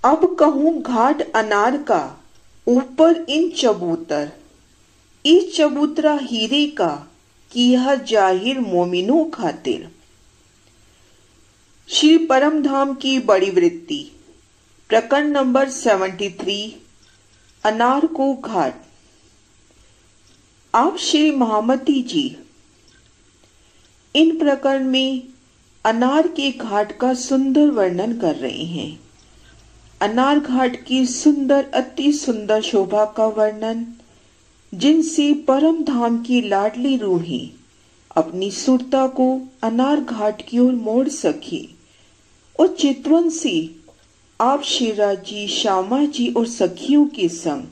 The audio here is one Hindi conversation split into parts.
अब कहूँ घाट अनार का, ऊपर इन चबूतर, इस चबूतरा हीरे का, किया जाहिर मोमिनों खातिर। श्री परमधाम की बड़ी वृत्ति, प्रकरण नंबर 73, अनार को घाट। आप श्री महामती जी इन प्रकरण में अनार के घाट का सुंदर वर्णन कर रहे हैं। अनार घाट की सुंदर, अति सुंदर शोभा का वर्णन, जिनसे परम धाम की लाडली रूहें अपनी सुरता को अनार घाट की ओर मोड़ सके और चितवन से आप शेरा जी, श्यामा जी और सखियों के संग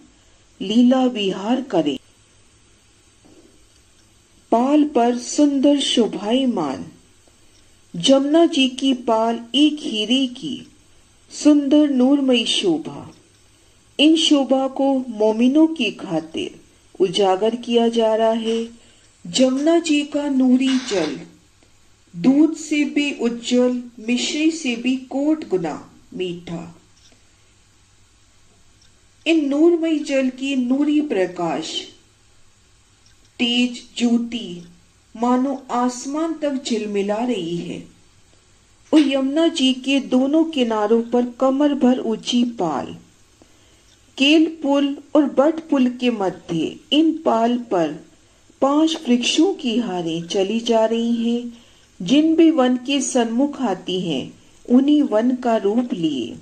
लीला विहार करें। पाल पर सुंदर शोभायमान जमुना जी की पाल एक हीरे की सुंदर नूरमयी शोभा। इन शोभा को मोमिनों की खातिर उजागर किया जा रहा है। जमुना जी का नूरी जल दूध से भी उज्जवल, मिश्री से भी कोट गुना मीठा। इन नूरमयी जल की नूरी प्रकाश, तेज ज्योति मानो आसमान तक झिलमिला रही है। और यमुना जी के दोनों किनारों पर कमर भर ऊंची पाल, केल पुल और बट पुल के मध्य इन पाल पर 5 वृक्षों की हारें चली जा रही हैं, जिन भी वन के सन्मुख आती हैं उन्हीं वन का रूप लिए।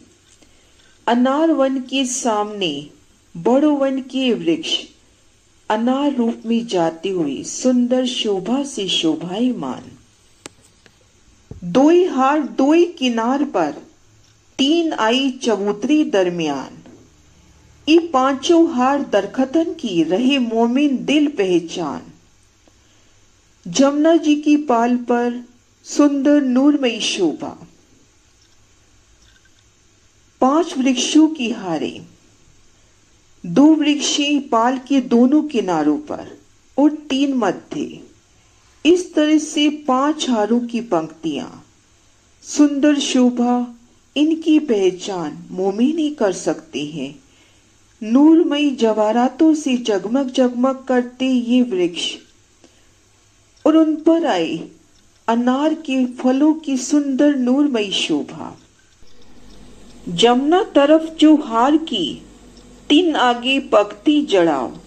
अनार वन के सामने बड़ो वन के वृक्ष अनार रूप में जाते हुए सुंदर शोभा से शोभायमान। दोई हार दोई किनार पर, 3 आई चबूतरी दरमियान। ये 5 हार दरखतन की रहे मोमिन दिल पहचान। जमुना जी की पाल पर सुंदर नूरमयी शोभा, 5 वृक्षों की हारें, 2 वृक्षें पाल के दोनों किनारों पर और 3 मध्य। इस तरह से 5 हारों की पंक्तियां, सुंदर शोभा, इनकी पहचान मोमिन ही कर सकते हैं। नूरमयी जवाहरातों से जगमग जगमग करते ये वृक्ष और उन पर आए अनार के फलों की सुंदर नूरमयी शोभा। जमुना तरफ जो हार की 3 आगे पकती जड़ाव,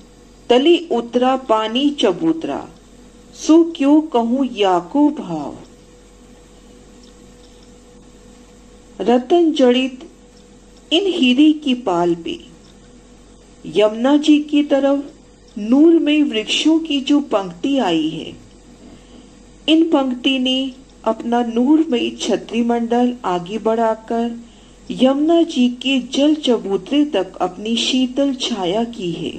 तले उतरा पानी चबूतरा, सो क्यों कहूं याको भाव। रतन जड़ित इन हीरे की पाल पे यमुना जी की तरफ नूरमय वृक्षों की जो पंक्ति आई है, इन पंक्ति ने अपना नूरमयी छत्री मंडल आगे बढ़ाकर यमुना जी के जल चबूतरे तक अपनी शीतल छाया की है।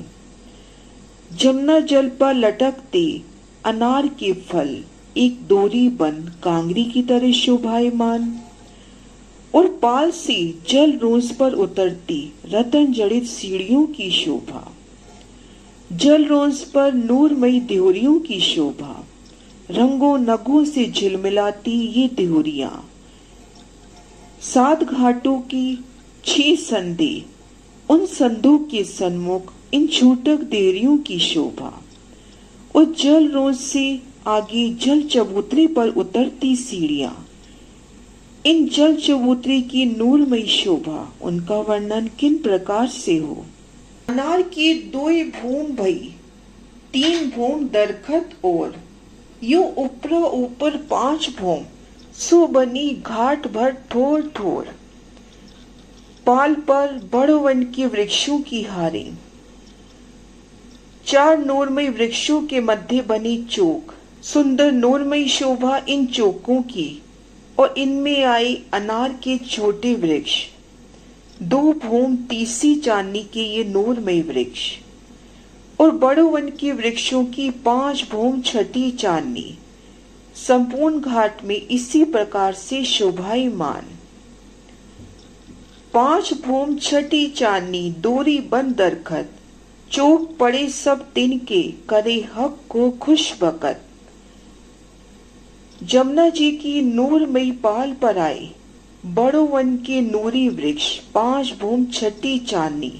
जमुना जल पर लटकते अनार के फल एक डोरी बंद कांगरी की तरह शोभायमान और पाल से जल रोज पर उतरती रतन जड़ित सीढ़ियों की शोभा, जल रोज पर नूरमयी देहरियों की शोभा, रंगों नगों से झिलमिलाती ये देहरियां, 7 घाटों की 6 संधे, उन संधों के सन्मुख इन छूटक देहरियों की शोभा और जल रोज से आगे जल चबूतरे पर उतरती सीढ़ियां, इन जल चबूतरे की नूरमयी शोभा, उनका वर्णन किन प्रकार से हो। अनार के 2 भूम भई, 3 भूम दरखत और यूं ऊपर ऊपर 5 भूम, सो बनी घाट भर ठोर ठोर। पाल पर बड़ वन के वृक्षों की हारें, 4 नूरमयी वृक्षों के मध्य बनी चौक, सुंदर नूरमयी शोभा इन चौकों की और इनमें आए अनार के छोटे वृक्ष, 2 भूम तीसी चांदनी के ये नूरमयी वृक्ष और बड़ो वन के वृक्षों की 5 भूम छठी चांदनी, संपूर्ण घाट में इसी प्रकार से शोभायमान। 5 भूम छठी चांदनी डोरी बंद दरखत, चौक पड़े सब तिनके, करे हक को खुश बकत। जमुना जी की नूरमयी पाल पर आए बड़ो वन के नूरी वृक्ष, 5 भूम छठी चांदनी,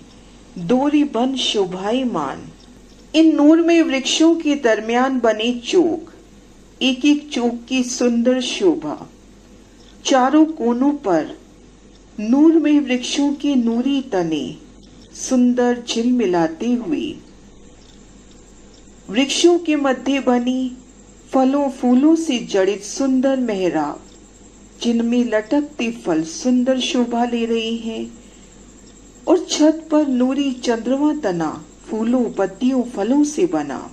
दोरी बन शोभायमान। इन नूरमय वृक्षों के दरमियान बने चौक, एक एक चौक की सुंदर शोभा। चारों कोनों पर नूरमय वृक्षों के नूरी तने सुंदर झिलमिलाते हुए, वृक्षों के मध्य बनी फलों फूलों से जड़ित सुंदर मेहराब, जिनमें लटकते फल सुंदर शोभा ले रहे हैं, और छत पर नूरी चंद्रमा तना फूलों पत्तियों फलों से बना।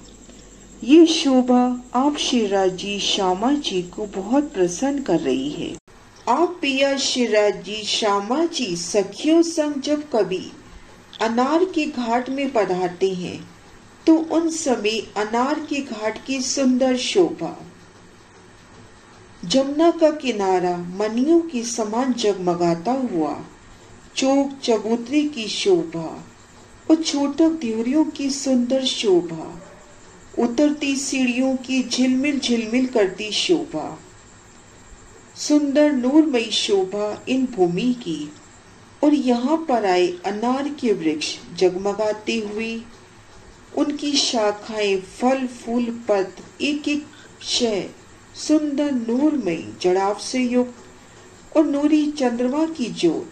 ये शोभा आप शिवराज जी श्यामा जी को बहुत प्रसन्न कर रही है। आप पिया शिवराज जी श्यामा जी सखियों संग जब कभी अनार के घाट में पधारते हैं तो उन समय अनार के घाट की सुंदर शोभा, जमुना का किनारा मणियों के समान जगमगाता हुआ, चौक चबूतरे की शोभा और छोटक देवरियों की सुंदर शोभा, उतरती सीढ़ियों की झिलमिल झिलमिल करती शोभा, सुंदर नूरमयी शोभा इन भूमि की, और यहाँ पर आए अनार के वृक्ष जगमगाते हुए, उनकी शाखाएं फल फूल पत्र एक एक शय सुंदर नूरमयी जड़ाव से युक्त और नूरी चंद्रमा की ज्योत।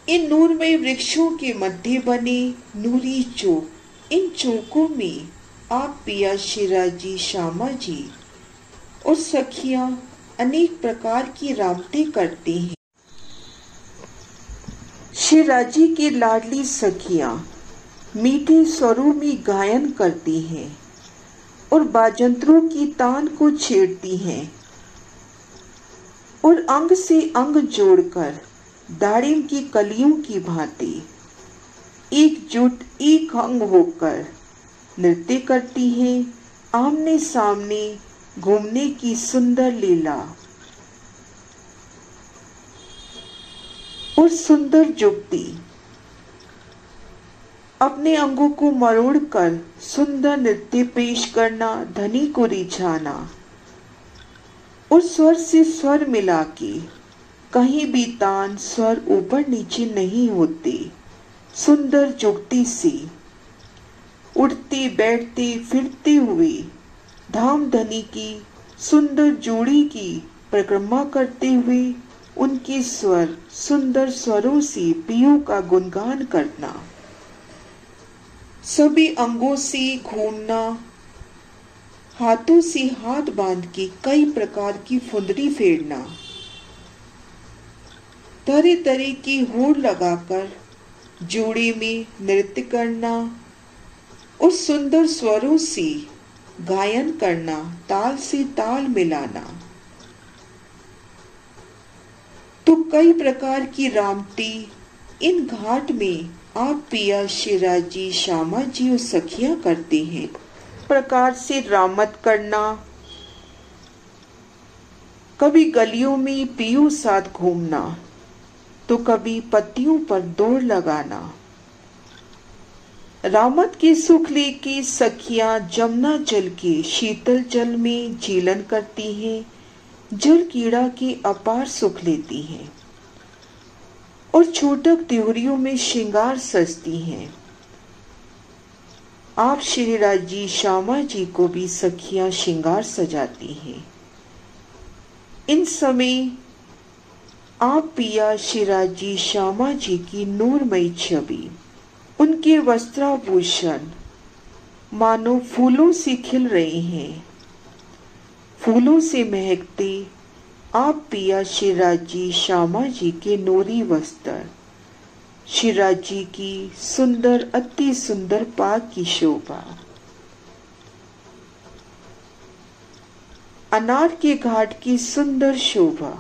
इन नूरमय वृक्षों के मध्य बने नूरी चौक, इन चौकों में आप पिया शिवराज जी श्यामा जी और सखियां अनेक प्रकार की रामतें करते हैं। शिवराज जी की लाडली सखियां मीठे स्वरों में गायन करती हैं और बाजंत्रों की तान को छेड़ती हैं, और अंग से अंग जोड़कर दाड़िम की कलियों की भांति एकजुट एक अंग होकर नृत्य करती हैं, आमने सामने घूमने की सुंदर लीला और सुंदर जुगती। अपने अंगों को मरोड़कर सुंदर नृत्य पेश करना, धनी को रिझाना और स्वर से स्वर मिला के कहीं भी तान स्वर ऊपर नीचे नहीं होते, सुंदर जुगती से उठते बैठते फिरते हुए धाम धनी की सुंदर जोड़ी की परिक्रमा करते हुए उनके स्वर सुंदर स्वरों से पियों का गुणगान करना, सभी अंगों से घूमना, हाथों से हाथ बांध के कई प्रकार की फुंदरी फेरना, तरह तरह की होड़ लगाकर जोड़े में नृत्य करना और सुंदर स्वरों से गायन करना, ताल से ताल मिलाना। तो कई प्रकार की रामती इन घाट में आप पिया शिवराज जी श्यामा जी और सखियां करते हैं। प्रकार से रामत करना, कभी गलियों में पियों साथ घूमना तो कभी पत्तियों पर दौड़ लगाना। रामत के सुख लेके सखियां जमुना जल के शीतल जल में झीलन करती हैं, जल कीड़ा के अपार सुख लेती हैं और छोटक त्योहरियों में श्रृंगार सजती हैं। आप शिवराज जी श्यामा जी को भी सखियां श्रृंगार सजाती हैं। इन समय आप पिया शिवराज जी श्यामा जी की नूरमयी छवि, उनके वस्त्राभूषण मानो फूलों से खिल रहे हैं, फूलों से महकते आप पिया शिवराज जी श्यामा जी के नूरी वस्त्र, शिवराज जी की सुंदर अति सुंदर पाक की शोभा। अनार के घाट की सुंदर शोभा।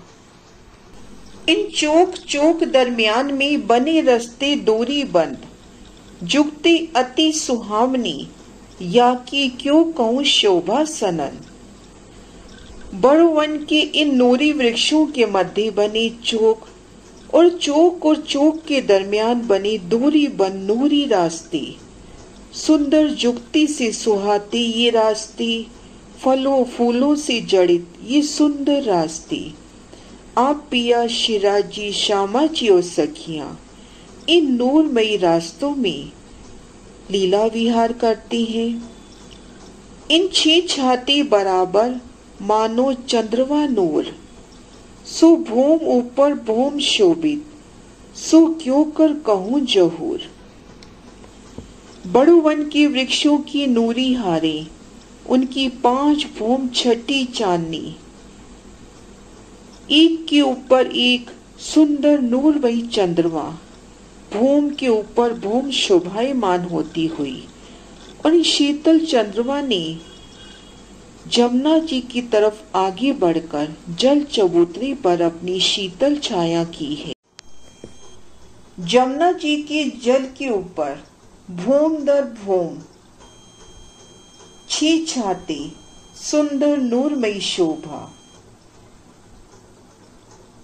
इन चौक चौक दरमियान में बने रस्ते डोरी बंद, जुगती अति सुहावनी, या कि क्यों कहूं शोभा सनन। बड़ो वन के इन नूरी वृक्षों के मध्य बने चौक और चौक के दरमियान बने दूरी बन नूरी रास्ते, सुंदर जुगती से सुहाते ये रास्ते, फलों फूलों से जड़ित ये सुंदर रास्ते, आप पिया शिराजी श्यामा जी और सखियां इन नूरमयी रास्तों में लीला विहार करती हैं। इन छाती बराबर मानो चंद्रमा नूर, सो भूम ऊपर भूम शोभित, सो क्यों कर कहूं जहूर। बड़ुवन के वृक्षों की नूरी हारें, उनकी 5 भूम छठी चांदनी, एक के ऊपर एक सुंदर नूरमयी चंद्रमा, भूम के ऊपर भूम शोभायमान होती हुई। और इस शीतल चंद्रमा ने जमुना जी की तरफ आगे बढ़कर जल चबूतरे पर अपनी शीतल छाया की है। जमुना जी के जल के ऊपर भूम दर भूम छाते सुंदर नूरमयी शोभा,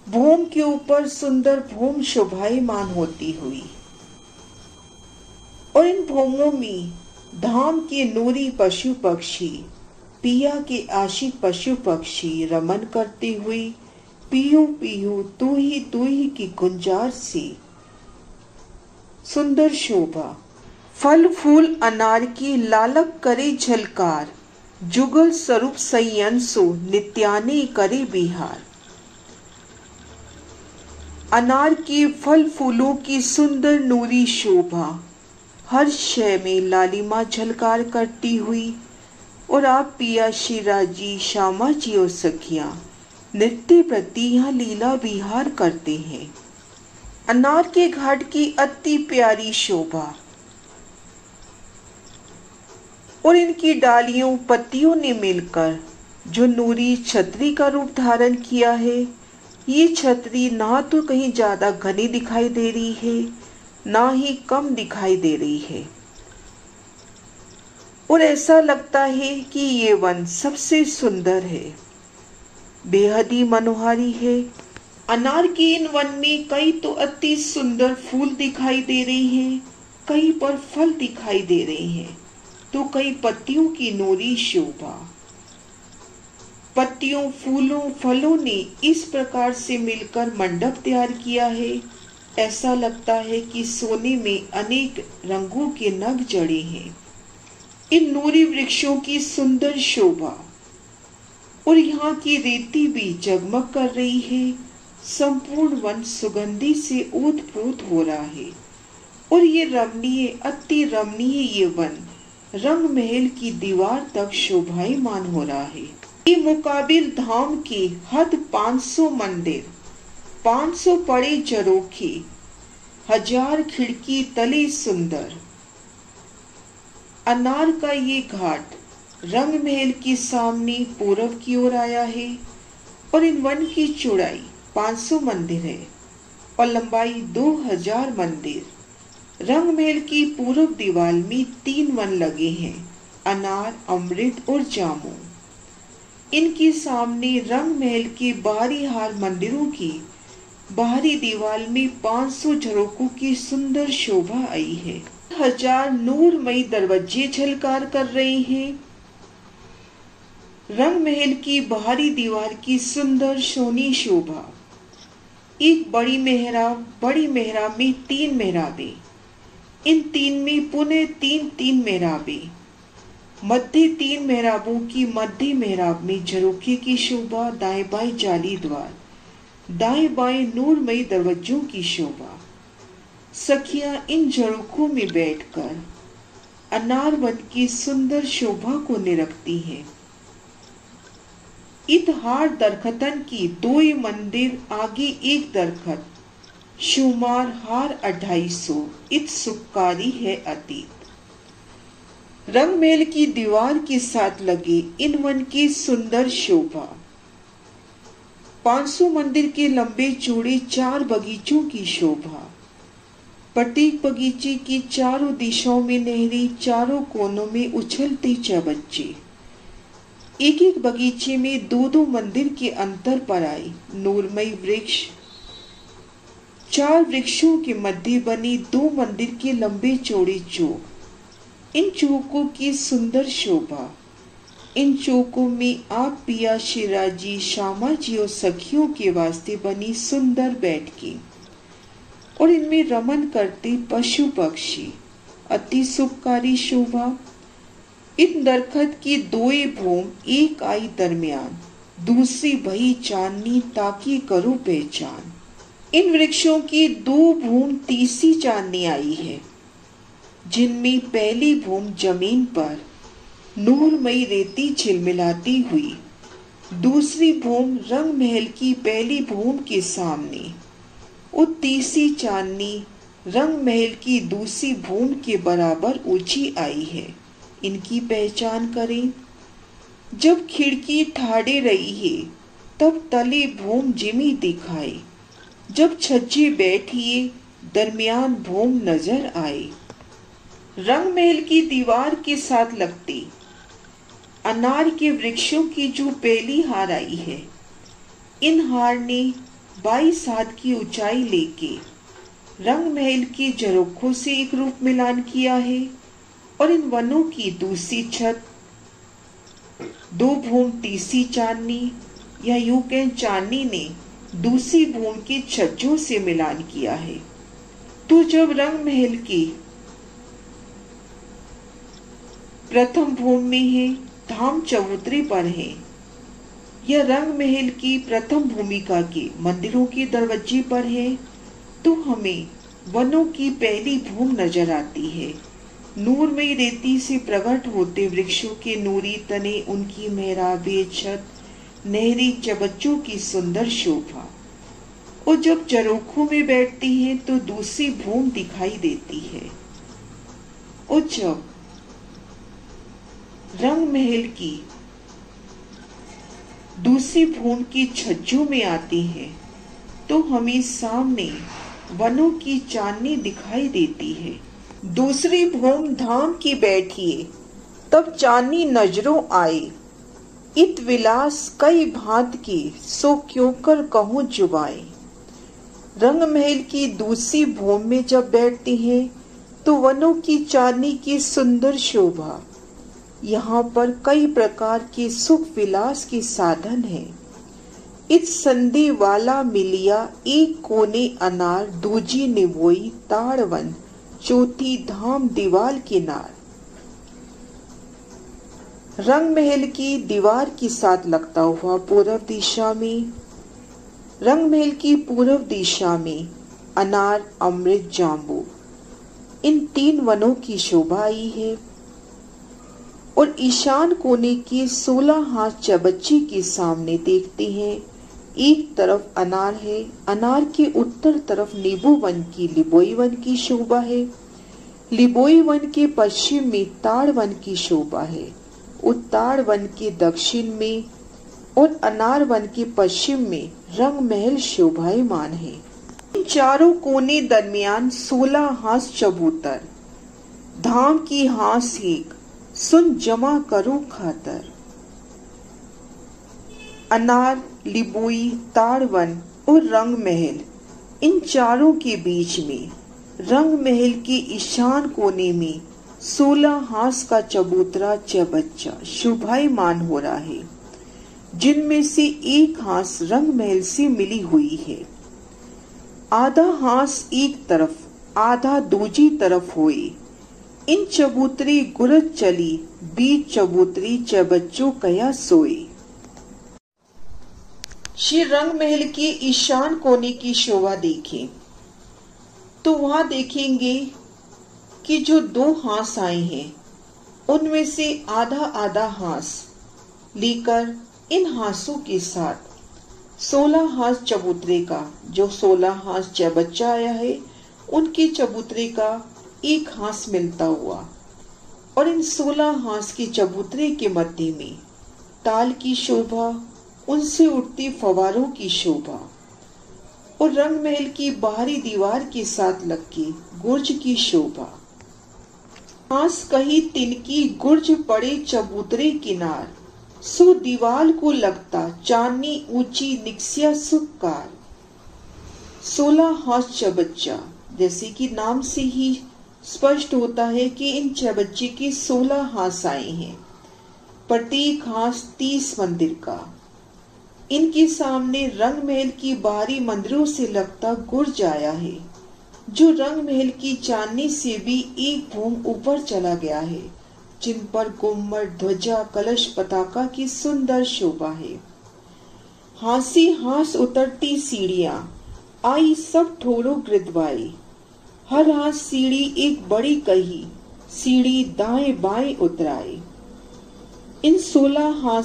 भूम के ऊपर सुंदर भूम शोभायमान होती हुई। और इन भूमों में धाम के नूरी पशु पक्षी, पिया के आशिक पशु पक्षी रमन करते हुए पीहू पीहू तू ही की गुंजार से सुंदर शोभा। फल फूल अनार की लालक करे झलकार, जुगल स्वरूप संयंसो नित्याने करे बिहार। अनार के फल फूलों की सुंदर नूरी शोभा हर शय में लालिमा झलकार करती हुई। और आप पिया शिराजी श्यामा जी और सखियां नृत्य प्रति यहाँ लीला विहार करते हैं। अनार के घाट की अति प्यारी शोभा और इनकी डालियों पत्तियों ने मिलकर जो नूरी छतरी का रूप धारण किया है, ये छतरी ना तो कहीं ज्यादा घनी दिखाई दे रही है, ना ही कम दिखाई दे रही है। और ऐसा लगता है कि ये वन सबसे सुंदर है, बेहद ही मनोहारी है। अनार के इन वन में कई तो अति सुंदर फूल दिखाई दे रहे हैं, कई पर फल दिखाई दे रहे हैं, तो कई पत्तियों की नूरी शोभा। पत्तियों फूलों फलों ने इस प्रकार से मिलकर मंडप तैयार किया है, ऐसा लगता है कि सोने में अनेक रंगों के नग जड़े हैं। इन नूरी वृक्षों की सुंदर शोभा और यहाँ की रेती भी जगमग कर रही है। संपूर्ण वन सुगंधि से ओतप्रोत हो रहा है। और ये रमणीय अति रमणीय ये वन रंग महल की दीवार तक शोभायमान हो रहा है। ये मुकाबिल धाम के हद 500 मंदिर, 500 पड़े झरोखे, 1000 खिड़की तले सुंदर। अनार का ये घाट रंग महल के सामने पूरब की ओर आया है। और इन वन की चौड़ाई 500 मंदिर है और लंबाई 2000 मंदिर। रंग महल की पूर्व दीवार में 3 वन लगे हैं, अनार, अमृत और जामू। इनके सामने रंग महल के बाहरी हार मंदिरों की बाहरी दीवार में 500 झरोकों की सुंदर शोभा आई है। 1000 नूरमयी दरवाजे झलकार कर रहे हैं। रंग महल की बाहरी दीवार की सुंदर सोनी शोभा। एक बड़ी मेहराब में 3 मेहराबें, इन 3 में पुनः 3 मेहराबें। मध्य 3 मेहराबों की मध्य मेहराब में झरोखे की शोभा, दाएं बाएं जाली द्वार, दाएं बाएं नूरमयी दरवाजों की शोभा। सखियां इन झरोखों में बैठकर अनार वन की सुंदर शोभा को निरखती हैं। इत हार दरखतन की 2 मंदिर आगे एक दरखत, शुमार हार 250, इत सुखकारी है अतीत। रंग महल की दीवार के साथ लगे इन वन की सुंदर शोभा। 500 मंदिर के लंबे चौड़े 4 बगीचों की शोभा। प्रत्येक बगीचे की चारों दिशाओं में नहरी, चारों कोनों में उछलते चबच्चे। एक एक बगीचे में 2 मंदिर के अंतर पर आए नूरमयी वृक्ष। 4 वृक्षों के मध्य बनी 2 मंदिर के लंबे चौड़े चौक। इन चौकों की सुंदर शोभा इन चौकों में आप पिया शिराजी श्यामा जी और सखियों के वास्ते बनी सुंदर बैठकें और इनमें रमन करते पशु पक्षी अति सुखकारी शोभा। इन दरखत की दोए भूम एक आई दरमियान, दूसरी भई चांदनी ताकि करो पहचान। इन वृक्षों की दो भूम तीसरी चांदनी आई है, जिनमें पहली भूम जमीन पर नूरमयी रेती झिलमिलाती हुई, दूसरी भूम रंग महल की पहली भूम के सामने और तीसरी चांदनी रंग महल की दूसरी भूम के बराबर ऊंची आई है। इनकी पहचान करें। जब खिड़की ठाड़े रही है तब तले भूम जिमी दिखाए, जब छज्जे बैठिए दरमियान भूम नजर आए। रंग महल की दीवार के साथ लगती अनार के वृक्षों की जो पहली हार आई है, इन हार ने 22 हाथ की ऊंचाई लेके रंग महल के झरोखों से एक रूप मिलान किया है और इन वनों की दूसरी छत दो भूम तीसरी चांदनी या यूं कहें चांदनी ने दूसरी भूम के छज्जों से मिलान किया है। तो जब रंग महल की प्रथम भूम में है, धाम चबूतरे पर है, यह रंग महल की प्रथम भूमिका के मंदिरों के दरवाजे पर है, तो हमें वनों की पहली भूम नजर आती है। नूरमयी रेती से प्रकट होते वृक्षों के नूरी तने, उनकी मेहराबे छत, नहरी चबच्चों की सुंदर शोभा। और जब झरोखों में बैठती हैं तो दूसरी भूम दिखाई देती है। और जब रंग महल की दूसरी भूम की छज्जों में आती है तो हमें सामने वनों की चांदनी दिखाई देती है। दूसरी भूम धाम की बैठिए तब चांदनी नजरों आए, इत विलास कई भांत की सो क्यों कर कहूं जुबाए। रंग महल की दूसरी भूम में जब बैठती है तो वनों की चांदनी की सुंदर शोभा। यहाँ पर कई प्रकार के सुख विलास के साधन हैं। इस संधि वाला मिलिया एक कोने अनार, दूजी निवोई ताड़वन, चौथी धाम दीवाल किनार। रंग महल की दीवार के साथ लगता हुआ पूर्व दिशा में, रंग महल की पूर्व दिशा में अनार, अमृत, जांबू, इन 3 वनों की शोभा आई है। और ईशान कोने के 16 हाथ चबच्चे के सामने देखते हैं, एक तरफ अनार है, अनार के उत्तर तरफ नींबू वन की लिबोई वन की शोभा है, लिबोई वन के पश्चिम में ताड़ वन की शोभा है, ताड़ वन के दक्षिण में और अनार वन के पश्चिम में रंग महल शोभायमान है। इन चारों कोने दरमियान 16 हाथ चबूतर, धाम की हाथ एक, सुन जमा करो खातर। अनार, लिबोई, ताड़वन और रंग महल, इन चारों के बीच में रंग महल के ईशान कोने में 16 हाथ का चबूतरा चबच्चा शोभायमान हो रहा है, जिनमें से एक हाथ रंग महल से मिली हुई है। आधा हाथ एक तरफ, आधा दूजी तरफ हुई। इन चबूतरी गुरज चली, बीच चबूतरी चबच्चों कया सोई। श्री रंग महल के ईशान कोने की शोभा देखें तो वहां देखेंगे कि जो 2 हाथ आए हैं उनमें से आधा आधा हाथ लेकर इन हाथों के साथ 16 हाथ चबूतरे का, जो 16 हाथ चबच्चा आया है उनके चबूतरे का एक हाथ मिलता हुआ, और इन 16 हाथ के चबूतरे के मध्य में ताल की शोभा, उनसे उठती फवारों की शोभा, और रंग महल की बाहरी दीवार के साथ लगी गुर्ज की शोभा। हाथ कही तिनकी गुर्ज पड़े चबूतरे किनार, सो दीवाल को लगता चांदनी ऊंची निक्सिया सुखकार। 16 हाथ चबच्चा, जैसे कि नाम से ही स्पष्ट होता है कि इन चबच्चे के 16 हाथ आए हैं, प्रतीक हास 30 मंदिर का। इनके सामने रंग महल की बाहरी मंदिरों से लगता गुर्ज आया है, जो रंग महल की चांदनी से भी एक भूम ऊपर चला गया है, जिन पर गुम्मट, ध्वजा, कलश, पताका की सुंदर शोभा है। हांसी हास उतरती सीढ़ियां आई, सब ठोरो गिरदवाई। हर हाथ सीढ़ी एक बड़ी कही, सीढ़ी दाएं बाएं उतराई। इन 16 हाथ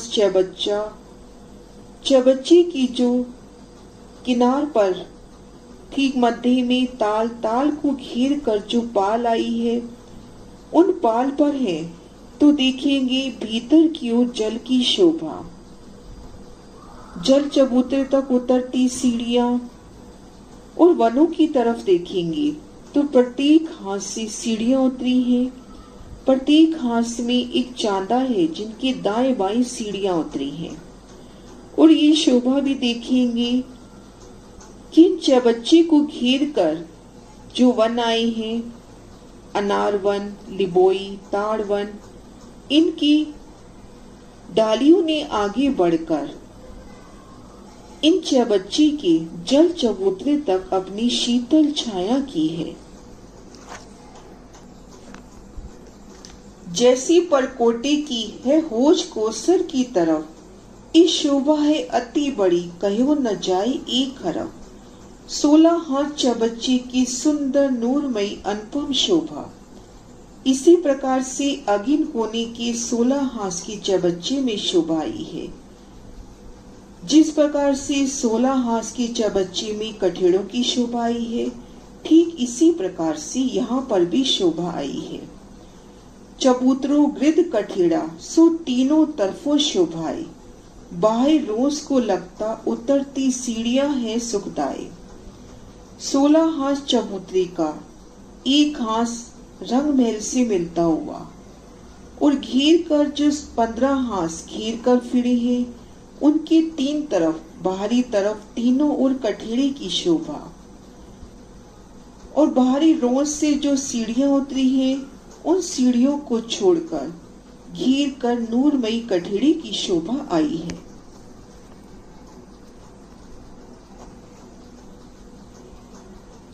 चबच्चे की जो किनार पर ठीक मध्य में ताल ताल को घेर कर जो पाल आई है, उन पाल पर है तो देखेंगे भीतर की ओर जल की शोभा। जल चबूतरे तक उतरती सीढ़ियां और वनों की तरफ देखेंगे तो प्रत्येक हाथ से सीढ़ियां उतरी हैं। प्रत्येक हाथ में एक चांदा है, जिनकी दाएं बाएं सीढ़ियां उतरी हैं। और ये शोभा भी देखेंगे कि इन चबच्चे को घेर कर जो वन आए हैं, अनार वन, लिबोई, ताड़ वन, इनकी डालियों ने आगे बढ़कर इन चबच्चे के जल चबूतरे तक अपनी शीतल छाया की है। जैसी परकोटे की है होज कोसर की तरफ, इस शोभा है अति बड़ी, कहो न जाए एक हरफ। 16 हाथ चबच्चे की सुंदर नूरमयी अनुपम शोभा। इसी प्रकार से अगिन कोने के 16 हाथ की चबच्चे में शोभा आई है। जिस प्रकार से 16 हाथ के चबच्चे में कठेड़ों की शोभा आई है, ठीक इसी प्रकार से यहाँ पर भी शोभा आई है। चबूतरों गिरद कठेड़ा सो तीनों तरफों शोभाए। बाहर रोज को लगता उतरती सीढ़ियां हैं सुखदाई। 16 हाथ चबूतरे का एक हाथ रंग महल से मिलता हुआ और घेर कर जो 15 हाथ घेर कर फिरे हैं, उनके 3 तरफ बाहरी तरफ तीनों ओर कठेड़े की शोभा। और बाहरी रोज से जो सीढ़ियां उतरी हैं, उन सीढ़ियों को छोड़कर घेर कर नूरमयी कठेड़े की शोभा आई है।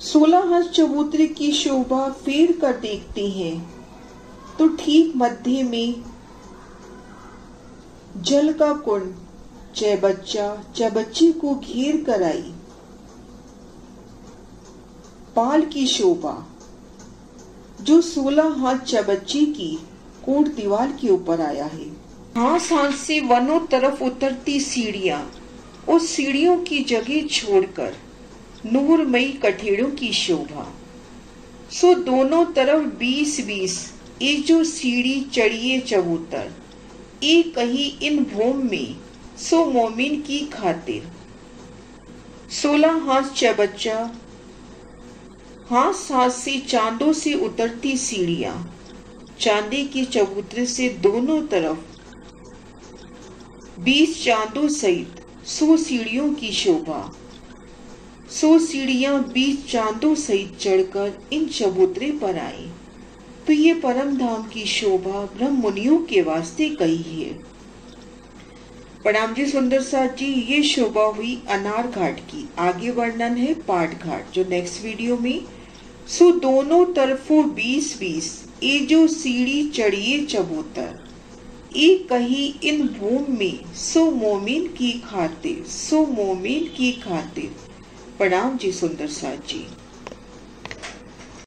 16 हाथ चबूतरे की शोभा फेर कर देखते हैं तो ठीक मध्य में जल का कुंड चबच्चे को घेर कर आई। पाल की शोभा जो 16 हाथ चबच्चे की कोट दीवार के ऊपर आया है। हाथ हाथ से वनों तरफ उतरती सीढ़ियां और सीढ़ियों की जगह छोड़कर नूरमयी कठेड़ों की शोभा। सो दोनों तरफ 20-20 ये जो सीढ़ी चढ़िए चबूतर, एक कही इन भूम में सो मोमिन की खातिर। 16 हाथ चबच्चा, हाथ हाथ से चांदों से उतरती सीढ़ियां, चांदी के चबूतरे से दोनों तरफ 20 चांदों सहित 100 सीढ़ियों की शोभा। 100 सीढ़ियां 20 चांदों सहित चढ़कर इन चबूतरे पर आई, तो ये परम धाम की शोभा ब्रह्म मुनियों के वास्ते कही है। प्रणाम जी सुंदर साथ जी, ये शोभा हुई अनार घाट की। आगे वर्णन है पाट घाट जो नेक्स्ट वीडियो में। सो दोनों तरफों 20-20 ये जो सीढ़ी चढ़िए चबूतर, एक कही इन भूम में सो मोमिन की खातिर, सो मोमिन की खातिर। प्रणाम जी सुंदर साथ जी।